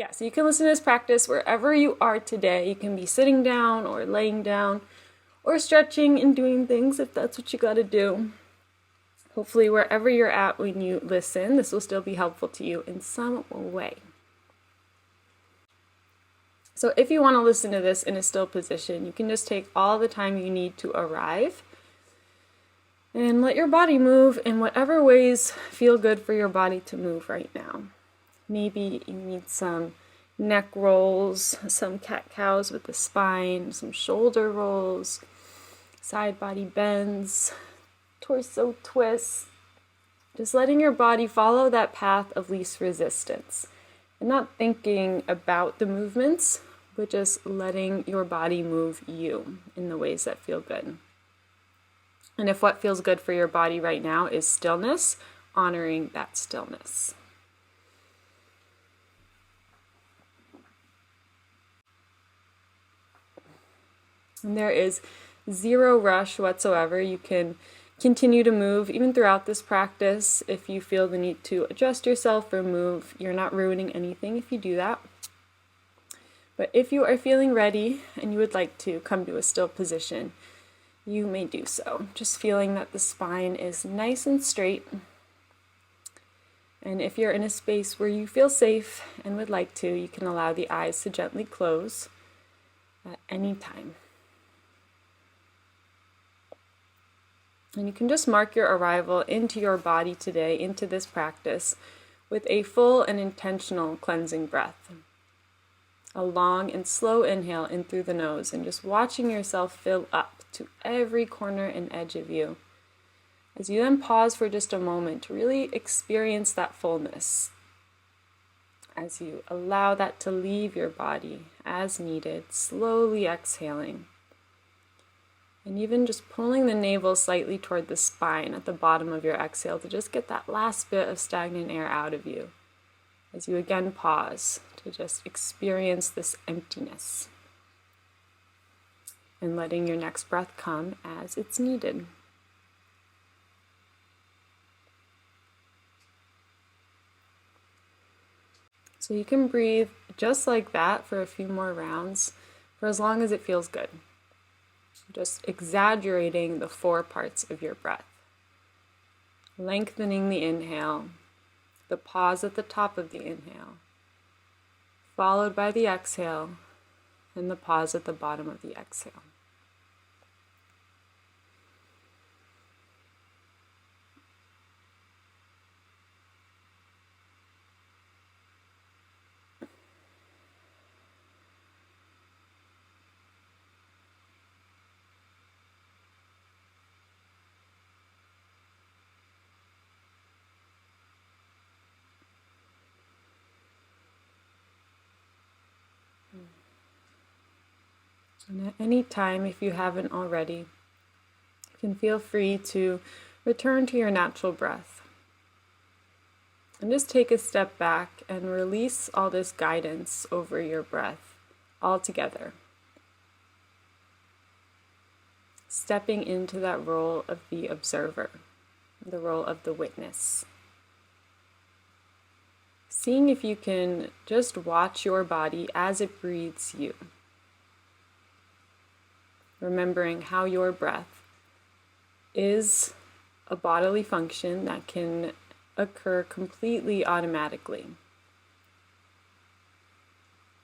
Yeah, so you can listen to this practice wherever you are today. You can be sitting down or laying down or stretching and doing things if that's what you got to do. Hopefully, wherever you're at when you listen, this will still be helpful to you in some way. So if you want to listen to this in a still position, you can just take all the time you need to arrive and let your body move in whatever ways feel good for your body to move right now. Maybe you need some neck rolls, some cat-cows with the spine, some shoulder rolls, side body bends, torso twists. Just letting your body follow that path of least resistance and not thinking about the movements, but just letting your body move you in the ways that feel good. And if what feels good for your body right now is stillness, honoring that stillness. And there is zero rush whatsoever. You can continue to move even throughout this practice. If you feel the need to adjust yourself or move, you're not ruining anything if you do that. But if you are feeling ready and you would like to come to a still position, you may do so. Just feeling that the spine is nice and straight. And if you're in a space where you feel safe and would like to, you can allow the eyes to gently close at any time. And you can just mark your arrival into your body today, into this practice, with a full and intentional cleansing breath. A long and slow inhale in through the nose, and just watching yourself fill up to every corner and edge of you. As you then pause for just a moment to really experience that fullness. As you allow that to leave your body as needed, slowly exhaling. And even just pulling the navel slightly toward the spine at the bottom of your exhale to just get that last bit of stagnant air out of you. As you again pause to just experience this emptiness. And letting your next breath come as it's needed. So you can breathe just like that for a few more rounds, for as long as it feels good. Just exaggerating the 4 parts of your breath. Lengthening the inhale, the pause at the top of the inhale, followed by the exhale, and the pause at the bottom of the exhale. And at any time, if you haven't already, you can feel free to return to your natural breath. And just take a step back and release all this guidance over your breath altogether. Stepping into that role of the observer, the role of the witness. Seeing if you can just watch your body as it breathes you. Remembering how your breath is a bodily function that can occur completely automatically.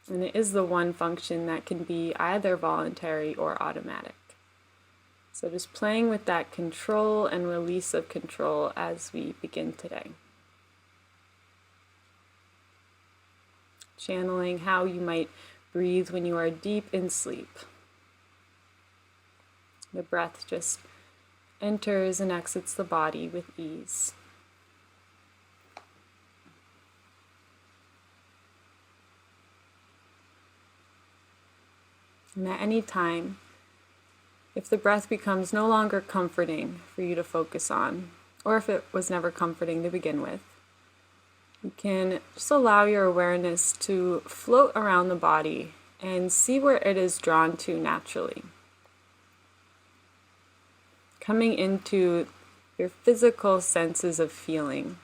And it is the one function that can be either voluntary or automatic. So just playing with that control and release of control as we begin today. Channeling how you might breathe when you are deep in sleep. The breath just enters and exits the body with ease. And at any time, if the breath becomes no longer comforting for you to focus on, or if it was never comforting to begin with, you can just allow your awareness to float around the body and see where it is drawn to naturally. Coming into your physical senses of feeling.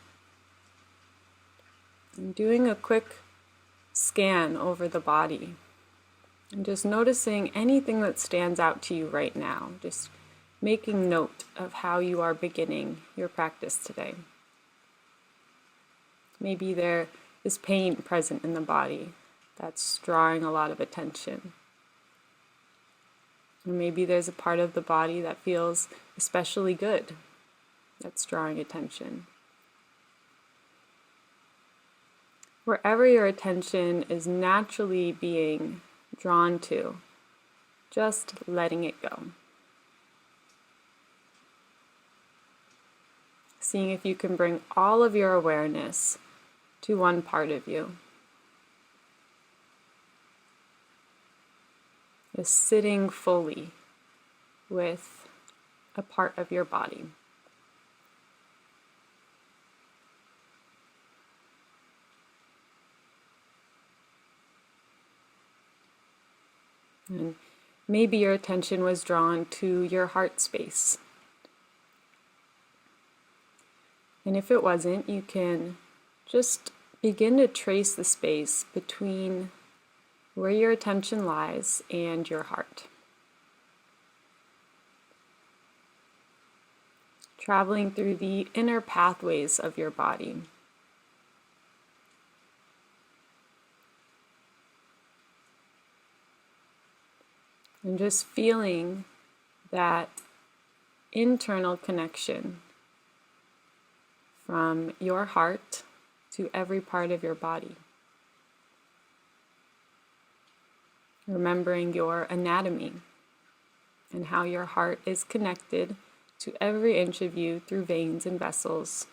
And doing a quick scan over the body and just noticing anything that stands out to you right now. Just making note of how you are beginning your practice today. Maybe there is pain present in the body that's drawing a lot of attention. Or maybe there's a part of the body that feels especially good that's drawing attention. Wherever your attention is naturally being drawn to, just letting it go. Seeing if you can bring all of your awareness to one part of you. Just sitting fully with a part of your body. And maybe your attention was drawn to your heart space. And if it wasn't, you can just begin to trace the space between where your attention lies and your heart. Traveling through the inner pathways of your body. And just feeling that internal connection from your heart to every part of your body. Remembering your anatomy and how your heart is connected to every inch of you through veins and vessels.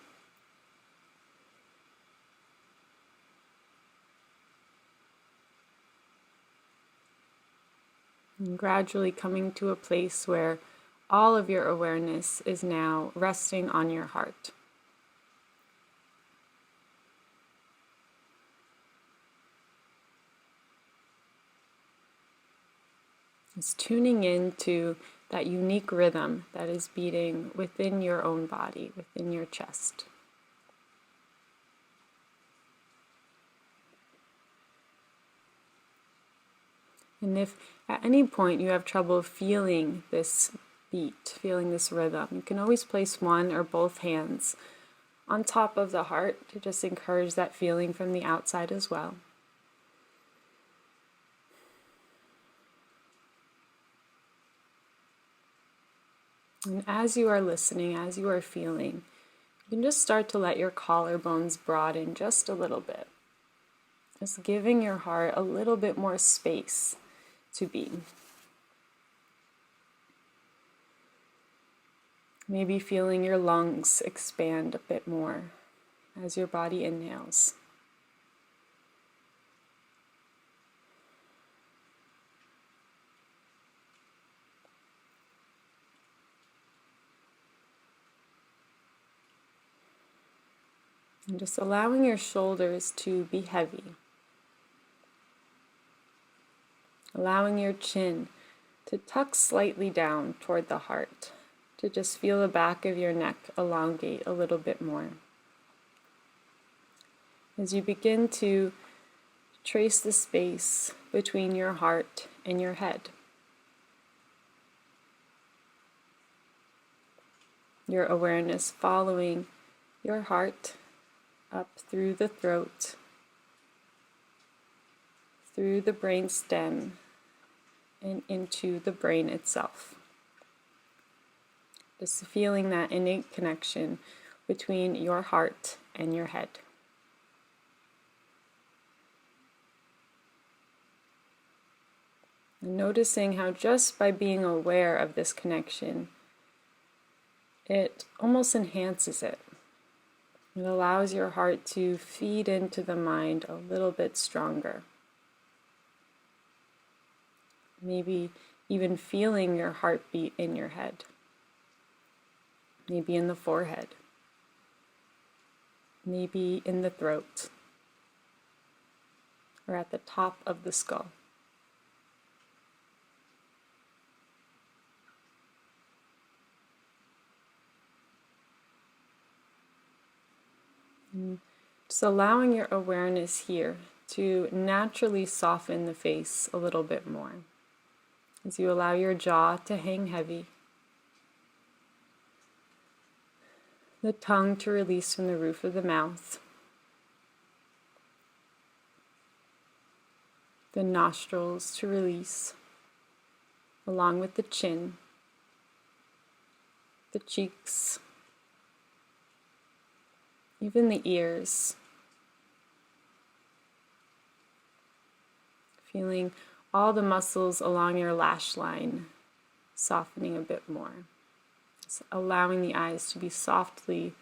And gradually coming to a place where all of your awareness is now resting on your heart. It's tuning into that unique rhythm that is beating within your own body, within your chest. And if at any point you have trouble feeling this beat, feeling this rhythm, you can always place one or both hands on top of the heart to just encourage that feeling from the outside as well. And as you are listening, as you are feeling, you can just start to let your collarbones broaden just a little bit. Just giving your heart a little bit more space to beat. Maybe feeling your lungs expand a bit more as your body inhales. And just allowing your shoulders to be heavy. Allowing your chin to tuck slightly down toward the heart, to just feel the back of your neck elongate a little bit more. As you begin to trace the space between your heart and your head. Your awareness following your heart up through the throat, through the brain stem, and into the brain itself. Just feeling that innate connection between your heart and your head. And noticing how just by being aware of this connection, it almost enhances it. It allows your heart to feed into the mind a little bit stronger. Maybe even feeling your heartbeat in your head. Maybe in the forehead. Maybe in the throat. Or at the top of the skull. And just allowing your awareness here to naturally soften the face a little bit more as you allow your jaw to hang heavy, the tongue to release from the roof of the mouth, the nostrils to release, along with the chin, the cheeks, even the ears. Feeling all the muscles along your lash line softening a bit more. Just allowing the eyes to be softly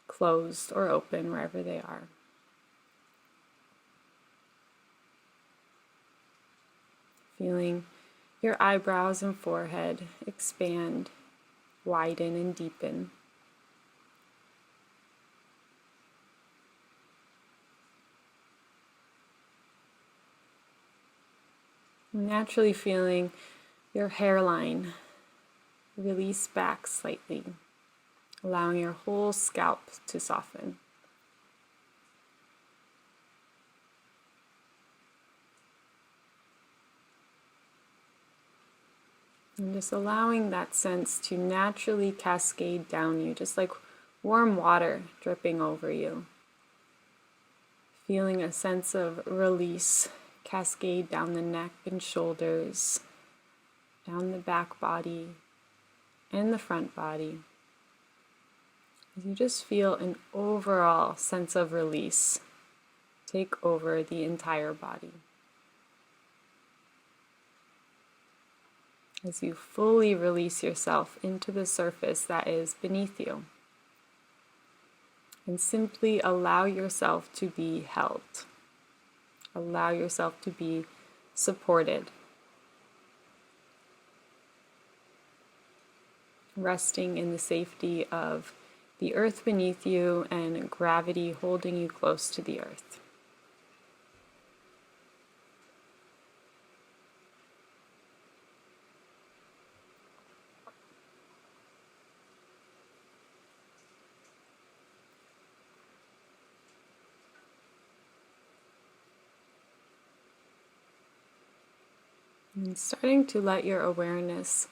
closed or open wherever they are. Feeling your eyebrows and forehead expand, widen, and deepen. Naturally feeling your hairline release back slightly, allowing your whole scalp to soften. And just allowing that sense to naturally cascade down you, just like warm water dripping over you. Feeling a sense of release cascade down the neck and shoulders, down the back body and the front body. You just feel an overall sense of release take over the entire body. As you fully release yourself into the surface that is beneath you. And simply allow yourself to be held. Allow yourself to be supported. Resting in the safety of the earth beneath you and gravity holding you close to the earth. And starting to let your awareness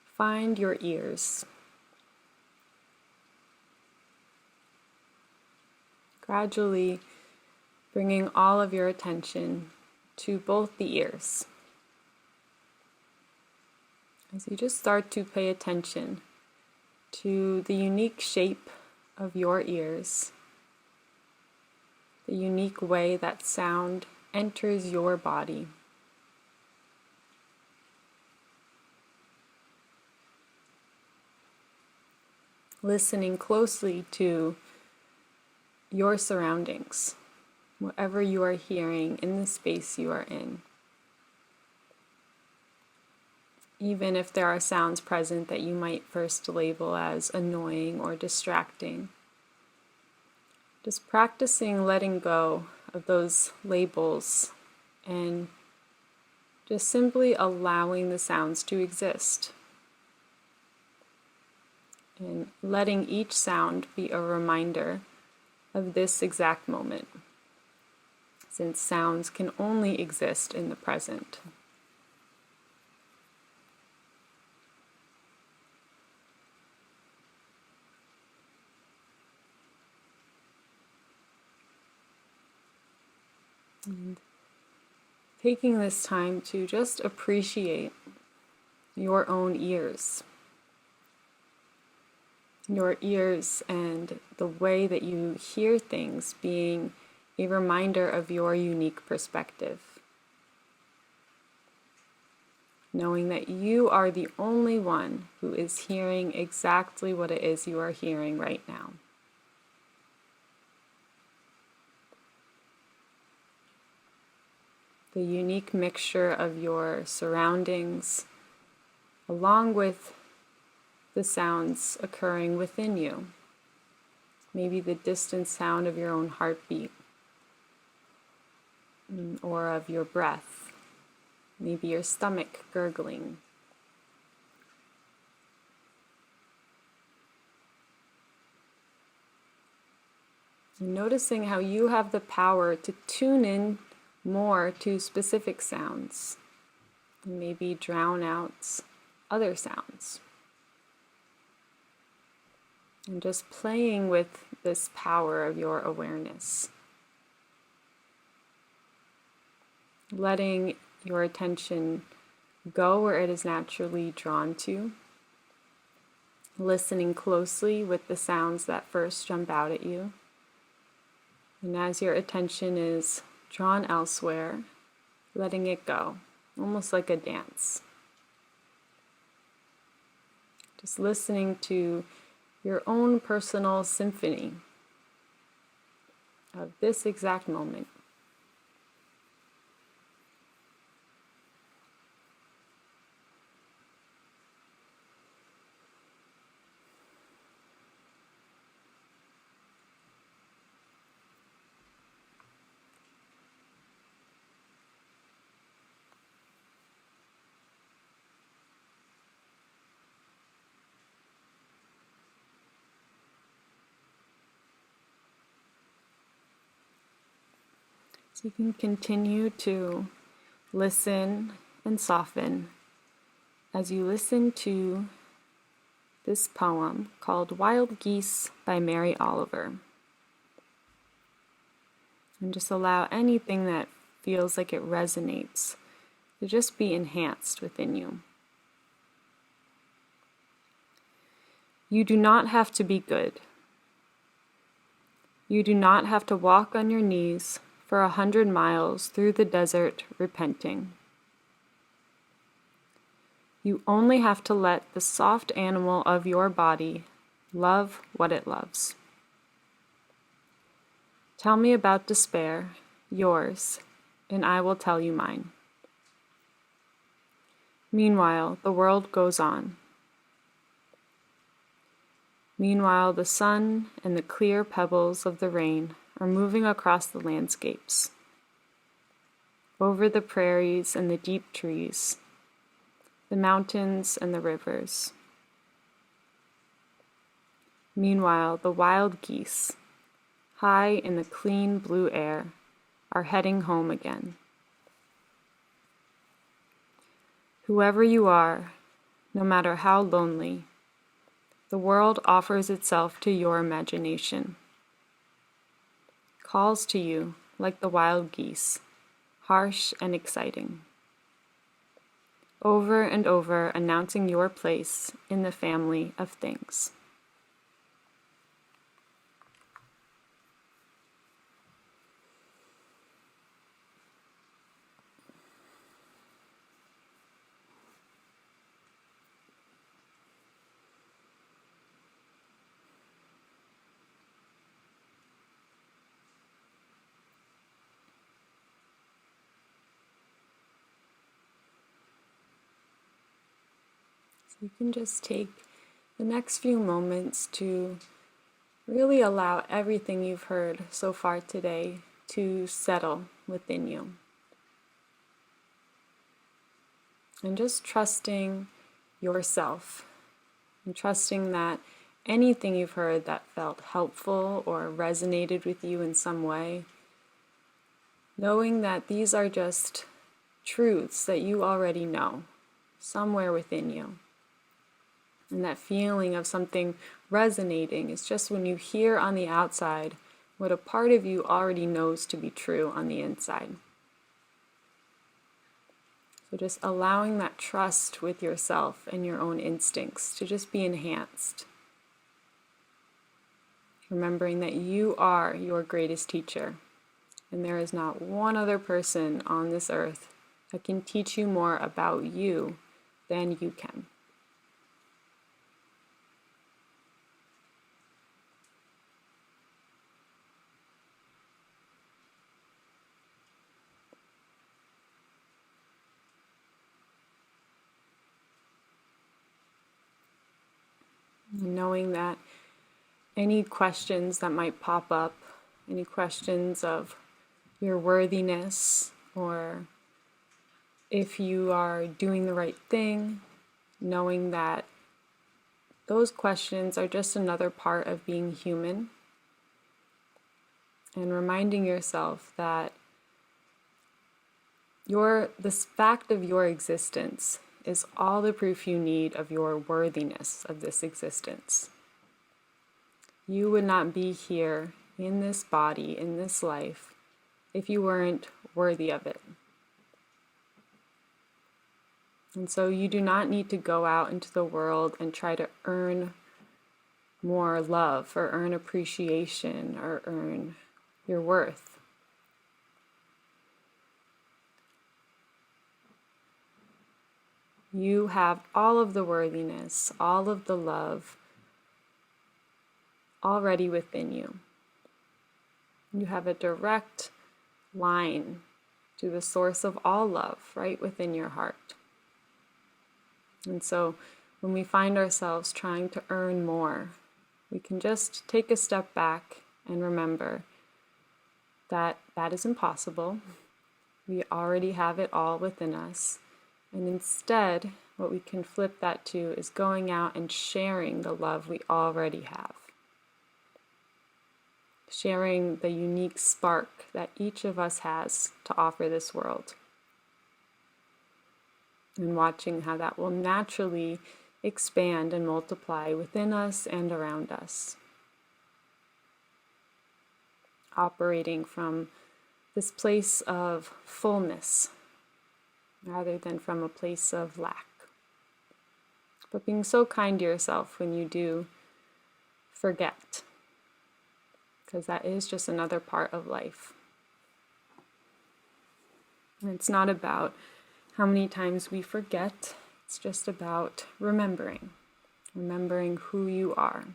find your ears. Gradually bringing all of your attention to both the ears. As you just start to pay attention to the unique shape of your ears, the unique way that sound enters your body. Listening closely to your surroundings, whatever you are hearing in the space you are in. Even if there are sounds present that you might first label as annoying or distracting. Just practicing letting go of those labels and just simply allowing the sounds to exist. And letting each sound be a reminder of this exact moment, since sounds can only exist in the present. And taking this time to just appreciate your own ears. Your ears and the way that you hear things being a reminder of your unique perspective. Knowing that you are the only one who is hearing exactly what it is you are hearing right now. The unique mixture of your surroundings, along with the sounds occurring within you. Maybe the distant sound of your own heartbeat, or of your breath. Maybe your stomach gurgling. And noticing how you have the power to tune in more to specific sounds and maybe drown out other sounds. And just playing with this power of your awareness. Letting your attention go where it is naturally drawn to. Listening closely with the sounds that first jump out at you. And as your attention is drawn elsewhere, letting it go, almost like a dance. Just listening to your own personal symphony of this exact moment. So you can continue to listen and soften as you listen to this poem called Wild Geese by Mary Oliver. And just allow anything that feels like it resonates to just be enhanced within you. You do not have to be good. You do not have to walk on your knees for 100 miles through the desert repenting. You only have to let the soft animal of your body love what it loves. Tell me about despair, yours, and I will tell you mine. Meanwhile, the world goes on. Meanwhile, the sun and the clear pebbles of the rain are moving across the landscapes, over the prairies and the deep trees, the mountains and the rivers. Meanwhile, the wild geese, high in the clean blue air, are heading home again. Whoever you are, no matter how lonely, the world offers itself to your imagination, calls to you like the wild geese, harsh and exciting, over and over announcing your place in the family of things. You can just take the next few moments to really allow everything you've heard so far today to settle within you. And just trusting yourself and trusting that anything you've heard that felt helpful or resonated with you in some way, knowing that these are just truths that you already know somewhere within you. And that feeling of something resonating is just when you hear on the outside what a part of you already knows to be true on the inside. So just allowing that trust with yourself and your own instincts to just be enhanced. Remembering that you are your greatest teacher, and there is not one other person on this earth that can teach you more about you than you can. Knowing that any questions that might pop up, any questions of your worthiness or if you are doing the right thing, knowing that those questions are just another part of being human, and reminding yourself that This fact of your existence is all the proof you need of your worthiness of this existence. You would not be here in this body, in this life, if you weren't worthy of it. And so you do not need to go out into the world and try to earn more love or earn appreciation or earn your worth. You have all of the worthiness, all of the love already within you. You have a direct line to the source of all love right within your heart. And so when we find ourselves trying to earn more, we can just take a step back and remember that that is impossible. We already have it all within us. And instead, what we can flip that to is going out and sharing the love we already have. Sharing the unique spark that each of us has to offer this world. And watching how that will naturally expand and multiply within us and around us. Operating from this place of fullness rather than from a place of lack. But being so kind to yourself when you do forget, because that is just another part of life. And it's not about how many times we forget, it's just about remembering who you are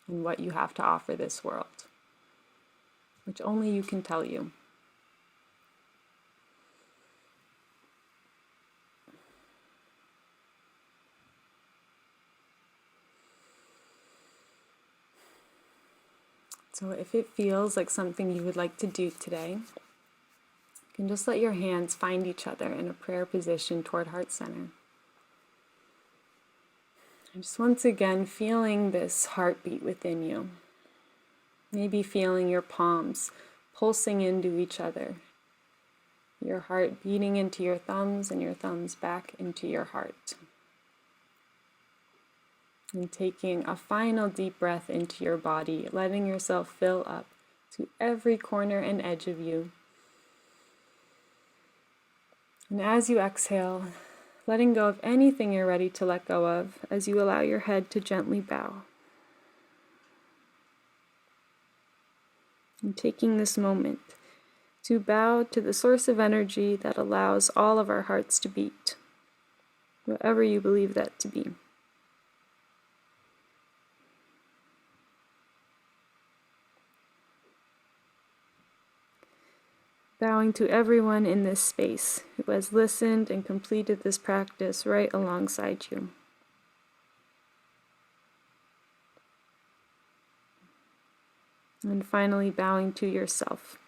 and what you have to offer this world, which only you can tell you. So if it feels like something you would like to do today, you can just let your hands find each other in a prayer position toward heart center. And just once again feeling this heartbeat within you. Maybe feeling your palms pulsing into each other. Your heart beating into your thumbs and your thumbs back into your heart. And taking a final deep breath into your body, letting yourself fill up to every corner and edge of you. And as you exhale, letting go of anything you're ready to let go of as you allow your head to gently bow. And taking this moment to bow to the source of energy that allows all of our hearts to beat, whatever you believe that to be. Bowing to everyone in this space who has listened and completed this practice right alongside you. And finally, bowing to yourself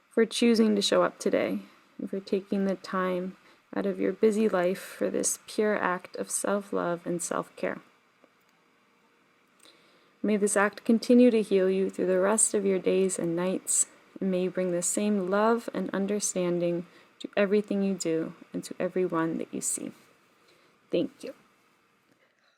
for choosing to show up today and for taking the time out of your busy life for this pure act of self-love and self-care. May this act continue to heal you through the rest of your days and nights, and may you bring the same love and understanding to everything you do and to everyone that you see. Thank you.